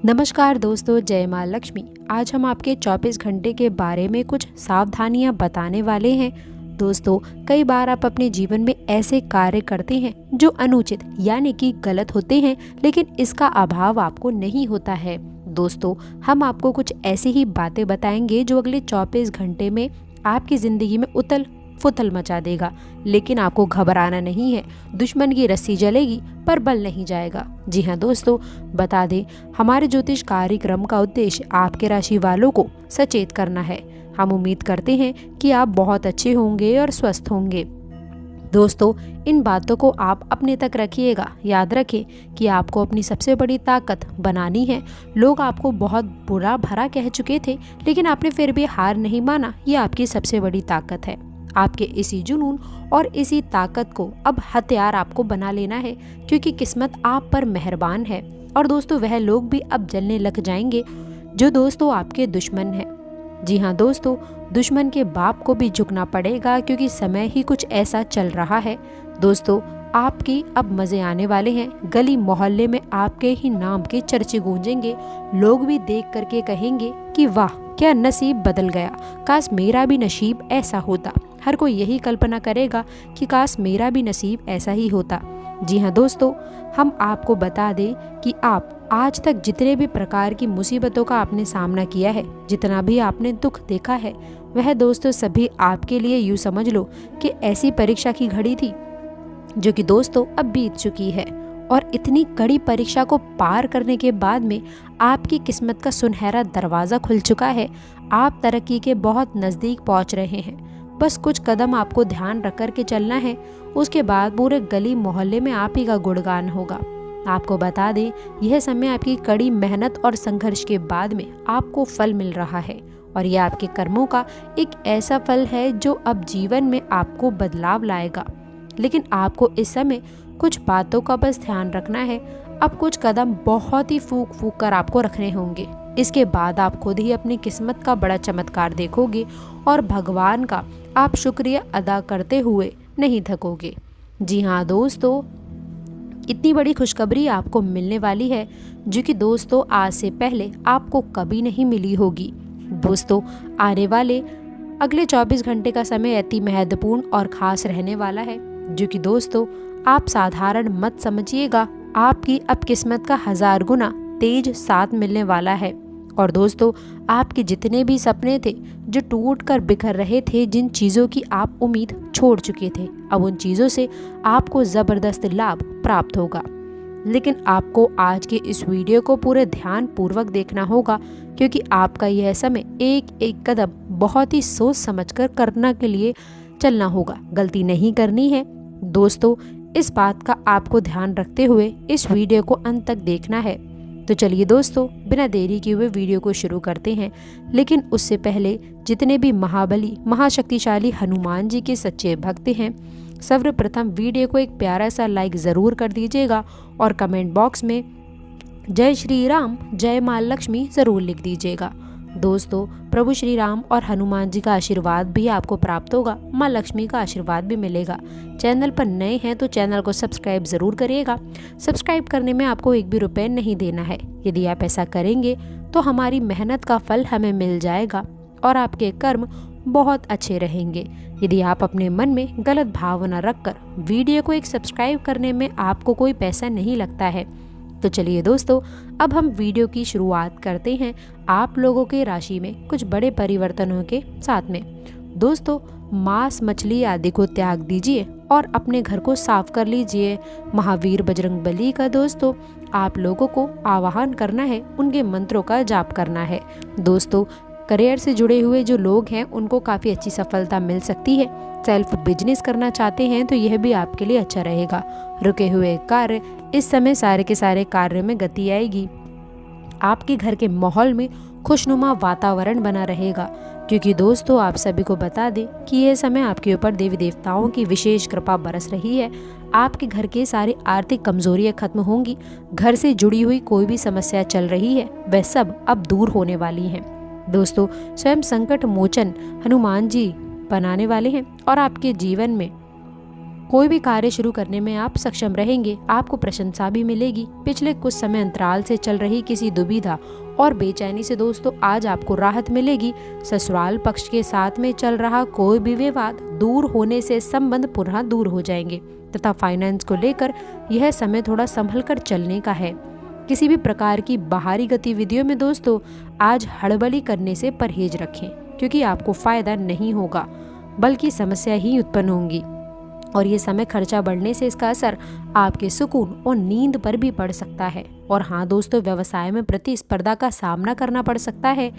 नमस्कार दोस्तों, जय माँ लक्ष्मी। आज हम आपके 24 घंटे के बारे में कुछ सावधानियां बताने वाले हैं। दोस्तों, कई बार आप अपने जीवन में ऐसे कार्य करते हैं जो अनुचित यानी कि गलत होते हैं, लेकिन इसका अभाव आपको नहीं होता है। दोस्तों, हम आपको कुछ ऐसी ही बातें बताएंगे जो अगले 24 घंटे में आपकी ज़िंदगी में उथल फुथल मचा देगा। लेकिन आपको घबराना नहीं है। दुश्मन की रस्सी जलेगी पर बल नहीं जाएगा। जी हाँ दोस्तों, बता दें, हमारे ज्योतिष कार्यक्रम का उद्देश्य आपके राशि वालों को सचेत करना है। हम उम्मीद करते हैं कि आप बहुत अच्छे होंगे और स्वस्थ होंगे। दोस्तों, इन बातों को आप अपने तक रखिएगा। याद रखें कि आपको अपनी सबसे बड़ी ताकत बनानी है। लोग आपको बहुत बुरा भरा कह चुके थे, लेकिन आपने फिर भी हार नहीं माना। ये आपकी सबसे बड़ी ताकत है। आपके इसी जुनून और इसी ताकत को अब हथियार आपको बना लेना है, क्योंकि किस्मत आप पर मेहरबान है। और दोस्तों, वह लोग भी अब जलने लग जाएंगे जो दोस्तों आपके दुश्मन हैं। जी हाँ दोस्तों, दुश्मन के बाप को भी झुकना पड़ेगा, क्योंकि समय ही कुछ ऐसा चल रहा है। दोस्तों, आपकी अब मज़े आने वाले हैं। गली मोहल्ले में आपके ही नाम के चर्चे गूंजेंगे। लोग भी देख करके कहेंगे कि वाह, क्या नसीब बदल गया, काश मेरा भी नसीब ऐसा होता। हर कोई यही कल्पना करेगा कि काश मेरा भी नसीब ऐसा ही होता। जी हाँ दोस्तों, हम आपको बता दें कि आप आज तक जितने भी प्रकार की मुसीबतों का आपने सामना किया है, जितना भी आपने दुख देखा है, वह दोस्तों सभी आपके लिए यूँ समझ लो कि ऐसी परीक्षा की घड़ी थी जो कि दोस्तों अब बीत चुकी है। और इतनी कड़ी परीक्षा को पार करने के बाद में आपकी किस्मत का सुनहरा दरवाज़ा खुल चुका है। आप तरक्की के बहुत नज़दीक पहुंच रहे हैं। बस कुछ कदम आपको ध्यान रख कर के चलना है। उसके बाद पूरे गली मोहल्ले में आप ही का गुणगान होगा। आपको बता दें, यह समय आपकी कड़ी मेहनत और संघर्ष के बाद में आपको फल मिल रहा है। और यह आपके कर्मों का एक ऐसा फल है जो अब जीवन में आपको बदलाव लाएगा। लेकिन आपको इस समय कुछ बातों का बस ध्यान रखना है। अब कुछ कदम बहुत ही फूक फूक कर आपको रखने होंगे। इसके बाद आप खुद ही अपनी किस्मत का बड़ा चमत्कार देखोगे और भगवान का आप शुक्रिया अदा करते हुए नहीं थकोगे। जी हाँ दोस्तों, इतनी बड़ी खुशखबरी आपको मिलने वाली है जो कि दोस्तों आज से पहले आपको कभी नहीं मिली होगी। दोस्तों, आने वाले अगले 24 घंटे का समय अति महत्वपूर्ण और ख़ास रहने वाला है, जो कि दोस्तों आप साधारण मत समझिएगा। आपकी अब किस्मत का 1000 गुना तेज साथ मिलने वाला है। और दोस्तों, आपके जितने भी सपने थे जो टूट कर बिखर रहे थे, जिन चीज़ों की आप उम्मीद छोड़ चुके थे, अब उन चीज़ों से आपको ज़बरदस्त लाभ प्राप्त होगा। लेकिन आपको आज के इस वीडियो को पूरे ध्यान पूर्वक देखना होगा, क्योंकि आपका यह समय एक एक कदम बहुत ही सोच समझकर करने के लिए चलना होगा। गलती नहीं करनी है। दोस्तों, इस बात का आपको ध्यान रखते हुए इस वीडियो को अंत तक देखना है। तो चलिए दोस्तों, बिना देरी किए हुए वीडियो को शुरू करते हैं। लेकिन उससे पहले जितने भी महाबली महाशक्तिशाली हनुमान जी के सच्चे भक्त हैं, सर्वप्रथम वीडियो को एक प्यारा सा लाइक ज़रूर कर दीजिएगा और कमेंट बॉक्स में जय श्री राम, जय माँ लक्ष्मी ज़रूर लिख दीजिएगा। दोस्तों, प्रभु श्री राम और हनुमान जी का आशीर्वाद भी आपको प्राप्त होगा। माँ लक्ष्मी का आशीर्वाद भी मिलेगा। चैनल पर नए हैं तो चैनल को सब्सक्राइब ज़रूर करिएगा। सब्सक्राइब करने में आपको एक भी रुपये नहीं देना है। यदि आप ऐसा करेंगे तो हमारी मेहनत का फल हमें मिल जाएगा और आपके कर्म बहुत अच्छे रहेंगे। यदि आप अपने मन में गलत भावना रखकर वीडियो को एक सब्सक्राइब करने में आपको कोई पैसा नहीं लगता है, तो चलिए दोस्तों, अब हम वीडियो की शुरुआत करते हैं आप लोगों के राशि में कुछ बड़े परिवर्तनों के साथ में। दोस्तों, मांस मछली आदि को त्याग दीजिए और अपने घर को साफ कर लीजिए। महावीर बजरंगबली का दोस्तों आप लोगों को आवाहन करना है, उनके मंत्रों का जाप करना है। दोस्तों, करियर से जुड़े हुए जो लोग हैं उनको काफ़ी अच्छी सफलता मिल सकती है। सेल्फ बिजनेस करना चाहते हैं तो यह भी आपके लिए अच्छा रहेगा। रुके हुए कार्य, इस समय सारे के सारे कार्य में गति आएगी। आपके घर के माहौल में खुशनुमा वातावरण बना रहेगा, क्योंकि दोस्तों आप सभी को बता दें कि यह समय आपके ऊपर देवी देवताओं की विशेष कृपा बरस रही है। आपके घर के सारी आर्थिक कमजोरियां खत्म होंगी। घर से जुड़ी हुई कोई भी समस्या चल रही है, वह सब अब दूर होने वाली हैं। दोस्तों, स्वयं संकट मोचन हनुमान जी बनाने वाले हैं और आपके जीवन में कोई भी कार्य शुरू करने में आप सक्षम रहेंगे, आपको प्रशंसा भी मिलेगी। पिछले कुछ समय अंतराल से चल रही किसी दुविधा और बेचैनी से दोस्तों आज आपको राहत मिलेगी। ससुराल पक्ष के साथ में चल रहा कोई भी विवाद दूर होने से संबंध पुनः दूर हो जाएंगे तथा फाइनेंस को लेकर यह समय थोड़ा संभल कर चलने का है। किसी भी प्रकार की बाहरी गतिविधियों में दोस्तों आज हड़बड़ी करने से परहेज रखें, क्योंकि आपको फायदा नहीं होगा बल्कि समस्या ही उत्पन्न होंगी और ये समय खर्चा बढ़ने से इसका असर आपके सुकून और नींद पर भी पड़ सकता है। और हाँ दोस्तों, व्यवसाय में प्रतिस्पर्धा का सामना करना पड़ सकता है।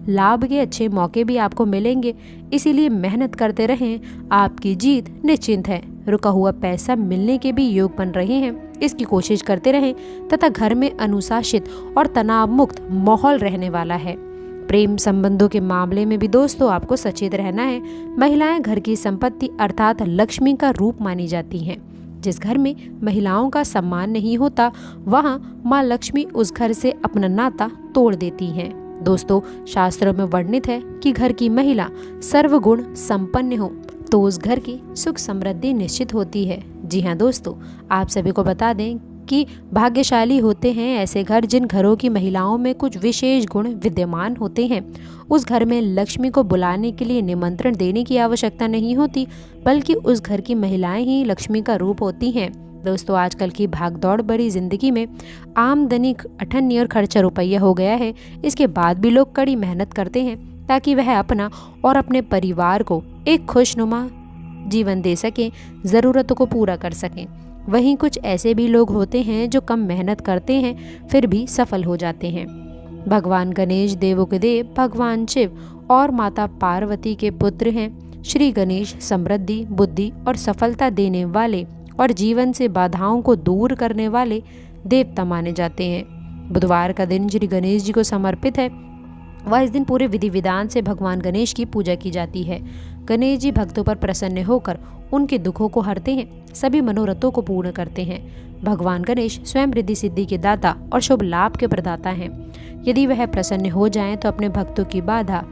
लाभ के अच्छे मौके भी आपको मिलेंगे, इसीलिए मेहनत करते रहें, आपकी जीत निश्चिंत है। रुका हुआ पैसा मिलने के भी योग बन रहे हैं, इसकी कोशिश करते रहें तथा घर में अनुशासित और तनाव मुक्त माहौल रहने वाला है। प्रेम संबंधों के मामले में भी दोस्तों आपको सचेत रहना है। महिलाएं घर की संपत्ति अर्थात लक्ष्मी का रूप मानी जाती हैं। जिस घर में महिलाओं का सम्मान नहीं होता वहां मां लक्ष्मी उस घर से अपना नाता तोड़ देती हैं। दोस्तों, शास्त्रों में वर्णित है कि घर की महिला सर्वगुण संपन्न हो तो उस घर की सुख समृद्धि निश्चित होती है। जी हाँ दोस्तों, आप सभी को बता दें कि भाग्यशाली होते हैं ऐसे घर जिन घरों की महिलाओं में कुछ विशेष गुण विद्यमान होते हैं। उस घर में लक्ष्मी को बुलाने के लिए निमंत्रण देने की आवश्यकता नहीं होती, बल्कि उस घर की महिलाएं ही लक्ष्मी का रूप होती हैं। दोस्तों, आजकल की भागदौड़ भरी जिंदगी में आमदनी अठन्नी और खर्चा रुपया हो गया है। इसके बाद भी लोग कड़ी मेहनत करते हैं ताकि वह अपना और अपने परिवार को एक खुशनुमा जीवन दे सकें, ज़रूरतों को पूरा कर सकें। वहीं कुछ ऐसे भी लोग होते हैं जो कम मेहनत करते हैं फिर भी सफल हो जाते हैं। भगवान गणेश देवों के देव भगवान शिव और माता पार्वती के पुत्र हैं। श्री गणेश समृद्धि, बुद्धि और सफलता देने वाले और जीवन से बाधाओं को दूर करने वाले देवता माने जाते हैं। बुधवार का दिन श्री गणेश जी को समर्पित है। वह इस दिन पूरे विधि विधान से भगवान गणेश की पूजा की जाती है। गणेश जी भक्तों पर प्रसन्न होकर उनके दुखों को हरते हैं, सभी मनोरथों को पूर्ण करते हैं। भगवान गणेश स्वयं रिद्धि सिद्धि के दाता और शुभ लाभ के प्रदाता हैं। यदि वह प्रसन्न हो जाएं तो अपने भक्तों की बाधा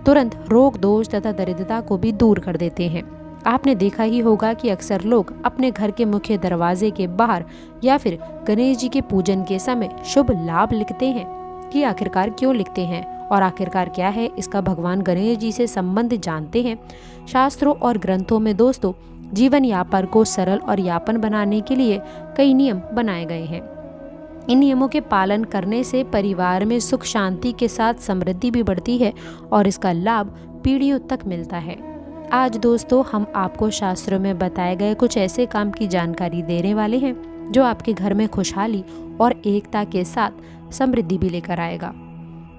तुरंत रोग दोष तथा दरिद्रता को भी दूर कर देते हैं। आपने देखा ही होगा कि अक्सर लोग अपने घर के मुख्य दरवाजे के बाहर या फिर गणेश जी के पूजन के समय शुभ लाभ लिखते हैं। कि आखिरकार क्यों लिखते हैं और आखिरकार क्या है इसका भगवान गणेश जी से संबंध जानते हैं। शास्त्रों और ग्रंथों में दोस्तों जीवन यापन को सरल और यापन बनाने के लिए कई नियम बनाए गए हैं। इन नियमों के पालन करने से परिवार में सुख शांति के साथ समृद्धि भी बढ़ती है और इसका लाभ पीढ़ियों तक मिलता है। आज दोस्तों हम आपको शास्त्रों में बताए गए कुछ ऐसे काम की जानकारी देने वाले हैं जो आपके घर में खुशहाली और एकता के साथ समृद्धि भी लेकर आएगा।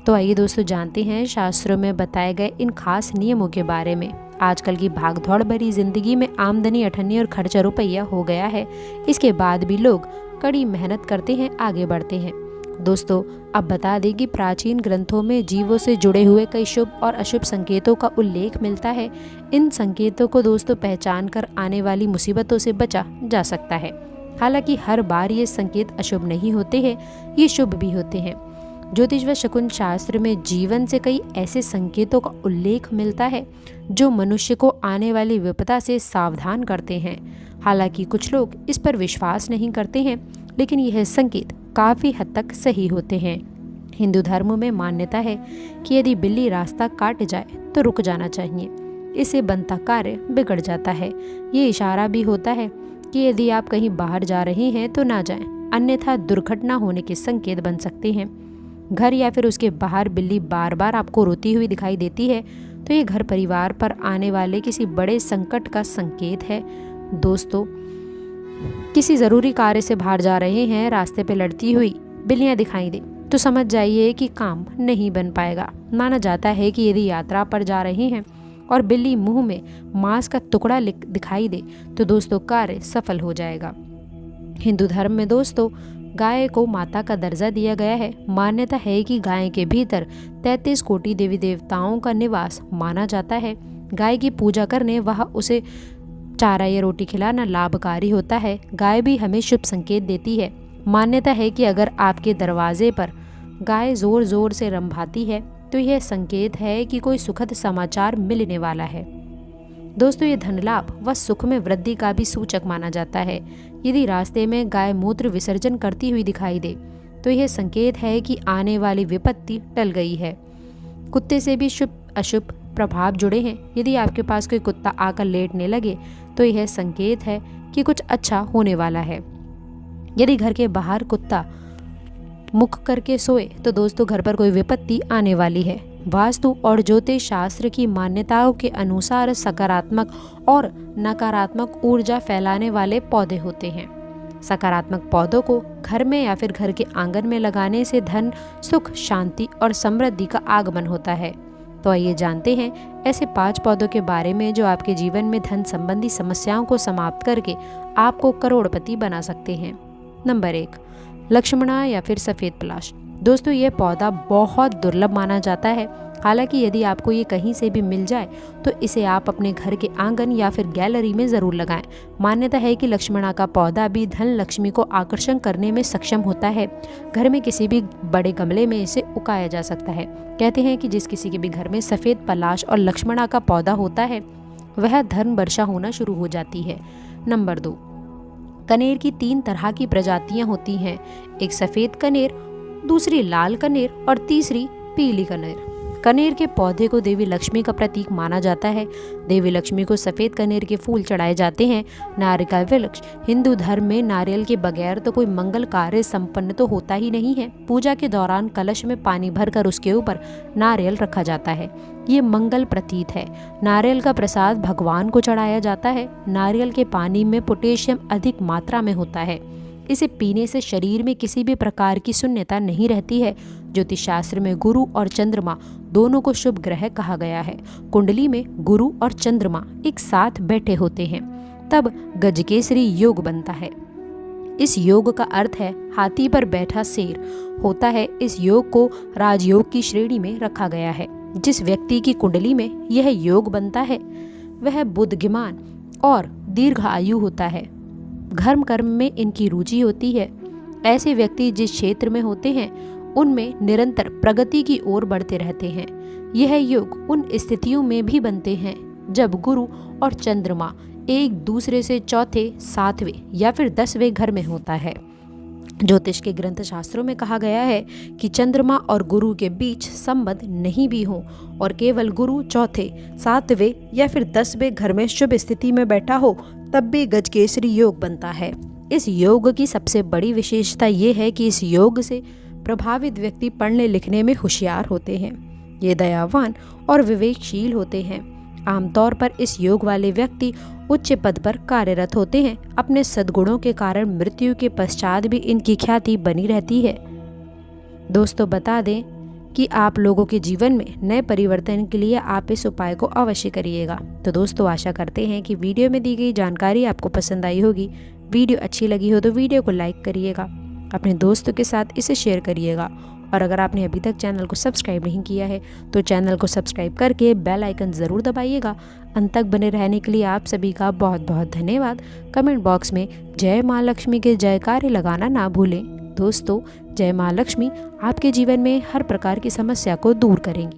तो आइए दोस्तों जानते हैं शास्त्रों में बताए गए इन खास नियमों के बारे में। आजकल की भागदौड़ भरी जिंदगी में आमदनी अठन्नी और खर्चा रुपया हो गया है। इसके बाद भी लोग कड़ी मेहनत करते हैं, आगे बढ़ते हैं। दोस्तों अब बता दें कि प्राचीन ग्रंथों में जीवों से जुड़े हुए कई शुभ और अशुभ संकेतों का उल्लेख मिलता है। इन संकेतों को दोस्तों पहचान कर आने वाली मुसीबतों से बचा जा सकता है। हालांकि हर बार ये संकेत अशुभ नहीं होते हैं, ये शुभ भी होते हैं। ज्योतिष व शकुन शास्त्र में जीवन से कई ऐसे संकेतों का उल्लेख मिलता है जो मनुष्य को आने वाली विपदा से सावधान करते हैं। हालांकि कुछ लोग इस पर विश्वास नहीं करते हैं, लेकिन यह संकेत काफ़ी हद तक सही होते हैं। हिंदू धर्म में मान्यता है कि यदि बिल्ली रास्ता काट जाए तो रुक जाना चाहिए, इससे बनता कार्य बिगड़ जाता है। ये इशारा भी होता है कि यदि आप कहीं बाहर जा रहे हैं तो ना जाएं, अन्यथा दुर्घटना होने के संकेत बन सकते हैं। घर या फिर उसके बाहर बिल्ली बार बार आपको रोती हुई दिखाई देती है तो ये घर परिवार पर आने वाले किसी बड़े संकट का संकेत है। दोस्तों किसी ज़रूरी कार्य से बाहर जा रहे हैं, रास्ते पे लड़ती हुई बिल्लियाँ दिखाई दे तो समझ जाइए कि काम नहीं बन पाएगा। माना जाता है कि यदि यात्रा पर जा रहे हैं और बिल्ली मुंह में मांस का टुकड़ा दिखाई दे तो दोस्तों कार्य सफल हो जाएगा। हिंदू धर्म में दोस्तों गाय को माता का दर्जा दिया गया है। मान्यता है कि गाय के भीतर 33 कोटि देवी देवताओं का निवास माना जाता है। गाय की पूजा करने वह उसे चारा या रोटी खिलाना लाभकारी होता है। गाय भी हमें शुभ संकेत देती है। मान्यता है कि अगर आपके दरवाजे पर गाय जोर जोर से रंभाती है तो यह संकेत है कि कोई सुखद समाचार मिलने वाला है। दोस्तों ये धन लाभ व सुख में वृद्धि का भी सूचक माना जाता है। यदि रास्ते में गाय मूत्र विसर्जन करती हुई दिखाई दे तो यह संकेत है कि आने वाली विपत्ति टल गई है। कुत्ते से भी शुभ अशुभ प्रभाव जुड़े हैं। यदि आपके पास कोई कुत्ता आकर लेटने लगे तो यह संकेत है कि कुछ अच्छा होने वाला है। यदि घर के बाहर कुत्ता मुख करके सोए तो दोस्तों घर पर कोई विपत्ति आने वाली है। वास्तु और ज्योतिष शास्त्र की मान्यताओं के अनुसार सकारात्मक और नकारात्मक ऊर्जा फैलाने वाले पौधे होते हैं। सकारात्मक पौधों को घर में या फिर घर के आंगन में लगाने से धन, सुख, शांति और समृद्धि का आगमन होता है। तो आइए जानते हैं ऐसे 5 पौधों के बारे में जो आपके जीवन में धन संबंधी समस्याओं को समाप्त करके आपको करोड़पति बना सकते हैं। नंबर 1, लक्ष्मणा या फिर सफ़ेद पलाश। दोस्तों ये पौधा बहुत दुर्लभ माना जाता है। हालांकि यदि आपको ये कहीं से भी मिल जाए तो इसे आप अपने घर के आंगन या फिर गैलरी में ज़रूर लगाएं। मान्यता है कि लक्ष्मणा का पौधा भी धन लक्ष्मी को आकर्षण करने में सक्षम होता है। घर में किसी भी बड़े गमले में इसे उगाया जा सकता है। कहते हैं कि जिस किसी के भी घर में सफ़ेद पलाश और लक्ष्मणा का पौधा होता है वह धन वर्षा होना शुरू हो जाती है। नंबर 2, कनेर की 3 तरह की प्रजातियां होती हैं। एक सफ़ेद कनेर, दूसरी लाल कनेर और तीसरी पीली कनेर। कनेर के पौधे को देवी लक्ष्मी का प्रतीक माना जाता है। देवी लक्ष्मी को सफ़ेद कनेर के फूल चढ़ाए जाते हैं। नारियल का वृक्ष। हिंदू धर्म में नारियल के बगैर तो कोई मंगल कार्य संपन्न तो होता ही नहीं है। पूजा के दौरान कलश में पानी भरकर उसके ऊपर नारियल रखा जाता है। ये मंगल प्रतीत है। नारियल का प्रसाद भगवान को चढ़ाया जाता है। नारियल के पानी में पोटेशियम अधिक मात्रा में होता है। इसे पीने से शरीर में किसी भी प्रकार की शून्यता नहीं रहती है। ज्योतिष शास्त्र में गुरु और चंद्रमा दोनों को शुभ ग्रह कहा गया है। कुंडली में गुरु और चंद्रमा एक साथ बैठे होते हैं तब गजकेसरी योग बनता है। इस योग का अर्थ है हाथी पर बैठा शेर होता है। इस योग को राजयोग की श्रेणी में रखा गया है। जिस व्यक्ति की कुंडली में यह योग बनता है वह बुद्धिमान और दीर्घ आयु होता है। धर्म कर्म में इनकी रुचि होती है। ऐसे व्यक्ति जिस क्षेत्र में होते हैं उनमें निरंतर प्रगति की ओर बढ़ते रहते हैं। यह योग उन स्थितियों में भी बनते हैं जब गुरु और चंद्रमा एक दूसरे से चौथे, 7वें या फिर 10वें घर में होता है। ज्योतिष के ग्रंथ शास्त्रों में कहा गया है कि चंद्रमा और गुरु के बीच संबंध नहीं भी हो और केवल गुरु चौथे, 7वें या फिर 10वें घर में शुभ स्थिति में बैठा हो तब भी गजकेसरी योग बनता है। इस योग की सबसे बड़ी विशेषता ये है कि इस योग से प्रभावित व्यक्ति पढ़ने लिखने में होशियार होते हैं। ये दयावान और विवेकशील होते हैं। आमतौर पर इस योग वाले व्यक्ति उच्च पद पर कार्यरत होते हैं। अपने सद्गुणों के कारण मृत्यु के पश्चात भी इनकी ख्याति बनी रहती है। दोस्तों बता दें कि आप लोगों के जीवन में नए परिवर्तन के लिए आप इस उपाय को अवश्य करिएगा। तो दोस्तों आशा करते हैं कि वीडियो में दी गई जानकारी आपको पसंद आई होगी। वीडियो अच्छी लगी हो तो वीडियो को लाइक करिएगा, अपने दोस्तों के साथ इसे शेयर करिएगा और अगर आपने अभी तक चैनल को सब्सक्राइब नहीं किया है तो चैनल को सब्सक्राइब करके बेल आइकन ज़रूर दबाइएगा। अंत तक बने रहने के लिए आप सभी का बहुत बहुत धन्यवाद। कमेंट बॉक्स में जय माँ लक्ष्मी के जयकारे लगाना ना भूलें। दोस्तों जय माँ लक्ष्मी आपके जीवन में हर प्रकार की समस्या को दूर करेंगी।